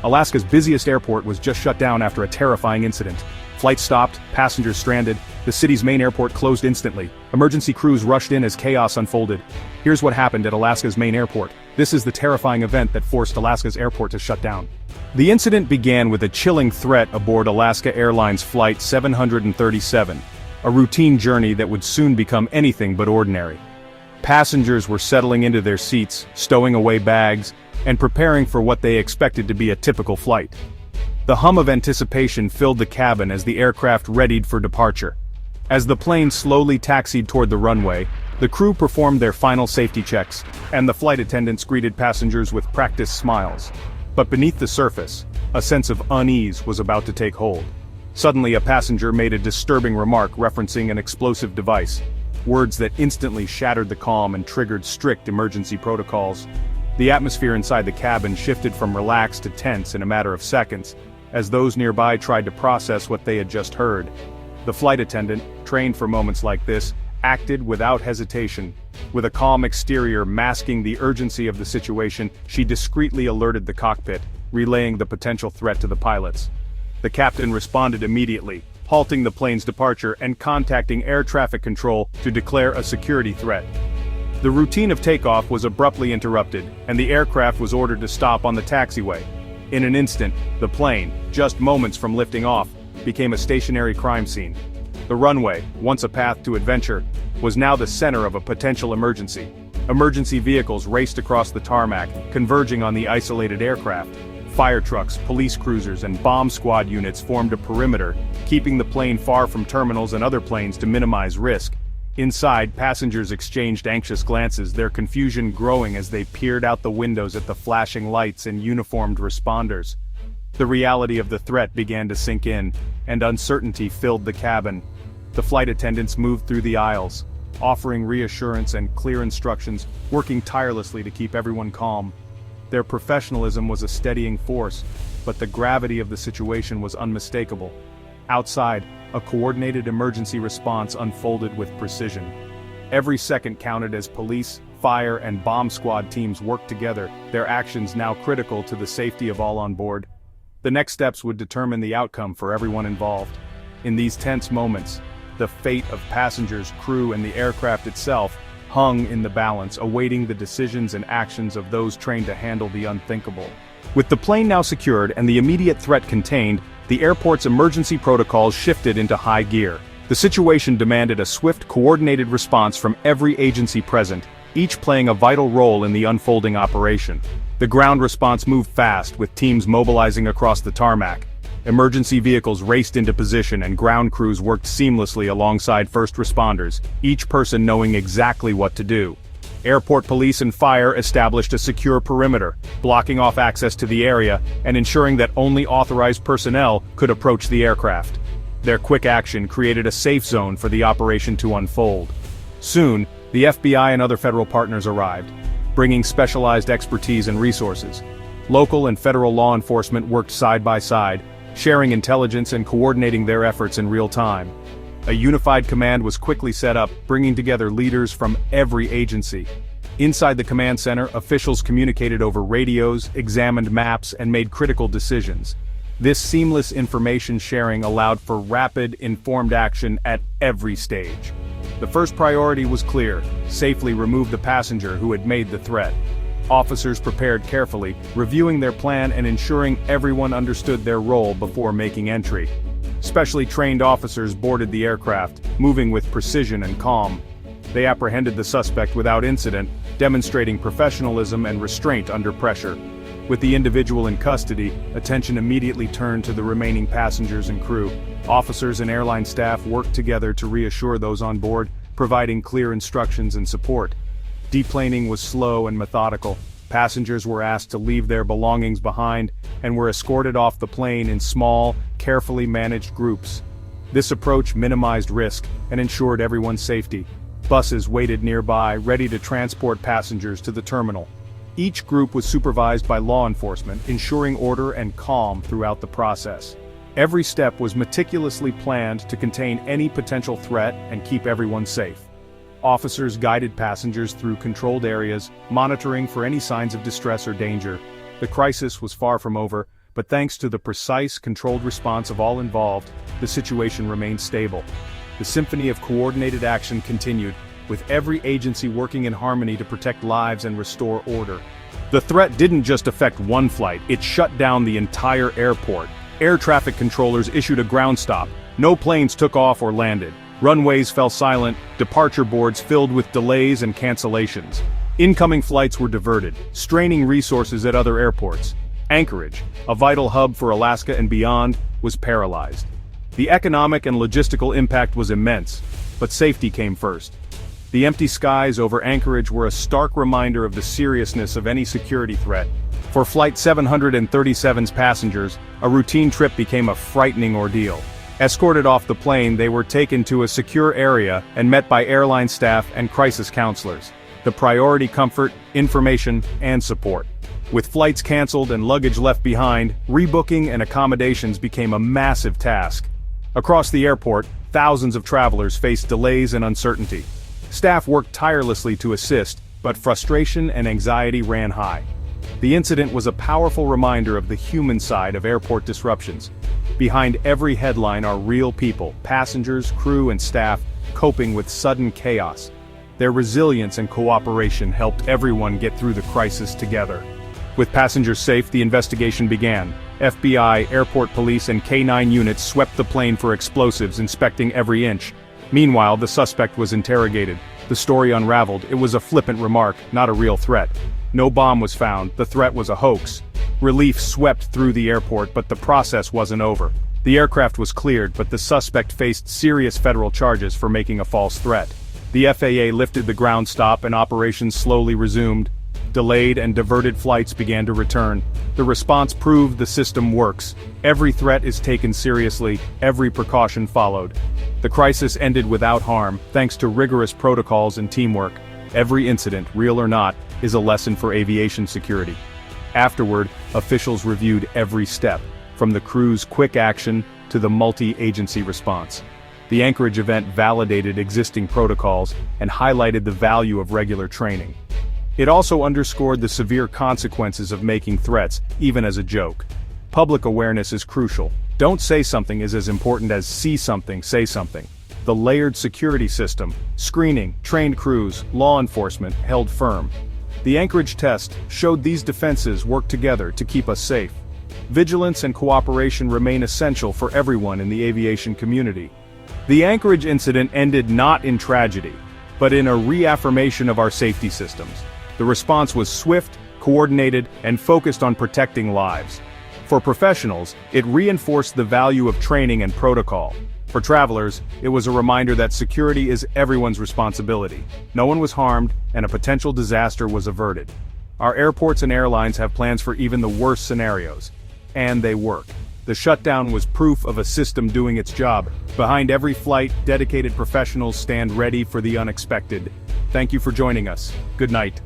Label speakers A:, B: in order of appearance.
A: Alaska's busiest airport was just shut down after a terrifying incident. Flights stopped, passengers stranded, the city's main airport closed instantly. Emergency crews rushed in as chaos unfolded. Here's what happened at Alaska's main airport. This is the terrifying event that forced Alaska's airport to shut down. The incident began with a chilling threat aboard Alaska Airlines Flight 737, a routine journey that would soon become anything but ordinary. Passengers were settling into their seats, stowing away bags, and preparing for what they expected to be a typical flight. The hum of anticipation filled the cabin as the aircraft readied for departure. As the plane slowly taxied toward the runway, the crew performed their final safety checks, and the flight attendants greeted passengers with practiced smiles. But beneath the surface, a sense of unease was about to take hold. Suddenly a passenger made a disturbing remark referencing an explosive device, words that instantly shattered the calm and triggered strict emergency protocols. The atmosphere inside the cabin shifted from relaxed to tense in a matter of seconds, as those nearby tried to process what they had just heard. The flight attendant, trained for moments like this, acted without hesitation. With a calm exterior masking the urgency of the situation, she discreetly alerted the cockpit, relaying the potential threat to the pilots. The captain responded immediately, halting the plane's departure and contacting air traffic control to declare a security threat. The routine of takeoff was abruptly interrupted, and the aircraft was ordered to stop on the taxiway. In an instant, the plane, just moments from lifting off, became a stationary crime scene. The runway, once a path to adventure, was now the center of a potential emergency. Emergency vehicles raced across the tarmac, converging on the isolated aircraft. Fire trucks, police cruisers, and bomb squad units formed a perimeter, keeping the plane far from terminals and other planes to minimize risk. Inside, passengers exchanged anxious glances, their confusion growing as they peered out the windows at the flashing lights and uniformed responders. The reality of the threat began to sink in, and uncertainty filled the cabin. The flight attendants moved through the aisles, offering reassurance and clear instructions, working tirelessly to keep everyone calm. Their professionalism was a steadying force, but the gravity of the situation was unmistakable. Outside, a coordinated emergency response unfolded with precision. Every second counted as police, fire, and bomb squad teams worked together, their actions now critical to the safety of all on board. The next steps would determine the outcome for everyone involved. In these tense moments, the fate of passengers, crew, and the aircraft itself hung in the balance, awaiting the decisions and actions of those trained to handle the unthinkable. With the plane now secured and the immediate threat contained, the airport's emergency protocols shifted into high gear. The situation demanded a swift, coordinated response from every agency present, each playing a vital role in the unfolding operation. The ground response moved fast, with teams mobilizing across the tarmac. Emergency vehicles raced into position and ground crews worked seamlessly alongside first responders, each person knowing exactly what to do. Airport police and fire established a secure perimeter, blocking off access to the area and ensuring that only authorized personnel could approach the aircraft. Their quick action created a safe zone for the operation to unfold. Soon, the FBI and other federal partners arrived, bringing specialized expertise and resources. Local and federal law enforcement worked side by side, sharing intelligence and coordinating their efforts in real time. A unified command was quickly set up, bringing together leaders from every agency. Inside the command center, officials communicated over radios, examined maps, and made critical decisions. This seamless information sharing allowed for rapid, informed action at every stage. The first priority was clear: safely remove the passenger who had made the threat. Officers prepared carefully, reviewing their plan and ensuring everyone understood their role before making entry. Specially trained officers boarded the aircraft, moving with precision and calm. They apprehended the suspect without incident, demonstrating professionalism and restraint under pressure. With the individual in custody, attention immediately turned to the remaining passengers and crew. Officers and airline staff worked together to reassure those on board, providing clear instructions and support. Deplaning was slow and methodical. Passengers were asked to leave their belongings behind and were escorted off the plane in small, carefully managed groups. This approach minimized risk and ensured everyone's safety. Buses waited nearby, ready to transport passengers to the terminal. Each group was supervised by law enforcement, ensuring order and calm throughout the process. Every step was meticulously planned to contain any potential threat and keep everyone safe. Officers guided passengers through controlled areas, monitoring for any signs of distress or danger. The crisis was far from over, but thanks to the precise, controlled response of all involved, the situation remained stable. The symphony of coordinated action continued, with every agency working in harmony to protect lives and restore order. The threat didn't just affect one flight, it shut down the entire airport. Air traffic controllers issued a ground stop. No planes took off or landed. Runways fell silent, departure boards filled with delays and cancellations. Incoming flights were diverted, straining resources at other airports. Anchorage, a vital hub for Alaska and beyond, was paralyzed. The economic and logistical impact was immense, but safety came first. The empty skies over Anchorage were a stark reminder of the seriousness of any security threat. For Flight 737's passengers, a routine trip became a frightening ordeal. Escorted off the plane, they were taken to a secure area and met by airline staff and crisis counselors. The priority: comfort, information, and support. With flights canceled and luggage left behind, rebooking and accommodations became a massive task. Across the airport, thousands of travelers faced delays and uncertainty. Staff worked tirelessly to assist, but frustration and anxiety ran high. The incident was a powerful reminder of the human side of airport disruptions. Behind every headline are real people, passengers, crew, and staff, coping with sudden chaos. Their resilience and cooperation helped everyone get through the crisis together. With passengers safe, the investigation began. FBI, airport police, and K-9 units swept the plane for explosives, inspecting every inch. Meanwhile, the suspect was interrogated. The story unraveled. It was a flippant remark, not a real threat. No bomb was found. The threat was a hoax. Relief swept through the airport, but the process wasn't over. The aircraft was cleared, but the suspect faced serious federal charges for making a false threat. The FAA lifted the ground stop and operations slowly resumed. Delayed and diverted flights began to return. The response proved the system works. Every threat is taken seriously, every precaution followed. The crisis ended without harm, thanks to rigorous protocols and teamwork. Every incident, real or not, is a lesson for aviation security. Afterward, officials reviewed every step, from the crew's quick action to the multi-agency response. The Anchorage event validated existing protocols and highlighted the value of regular training. It also underscored the severe consequences of making threats, even as a joke. Public awareness is crucial. Don't say something is as important as see something, say something. The layered security system, screening, trained crews, law enforcement, held firm. The Anchorage test showed these defenses work together to keep us safe. Vigilance and cooperation remain essential for everyone in the aviation community. The Anchorage incident ended not in tragedy, but in a reaffirmation of our safety systems. The response was swift, coordinated, and focused on protecting lives. For professionals, it reinforced the value of training and protocol. For travelers, it was a reminder that security is everyone's responsibility. No one was harmed, and a potential disaster was averted. Our airports and airlines have plans for even the worst scenarios. And they work. The shutdown was proof of a system doing its job. Behind every flight, dedicated professionals stand ready for the unexpected. Thank you for joining us. Good night.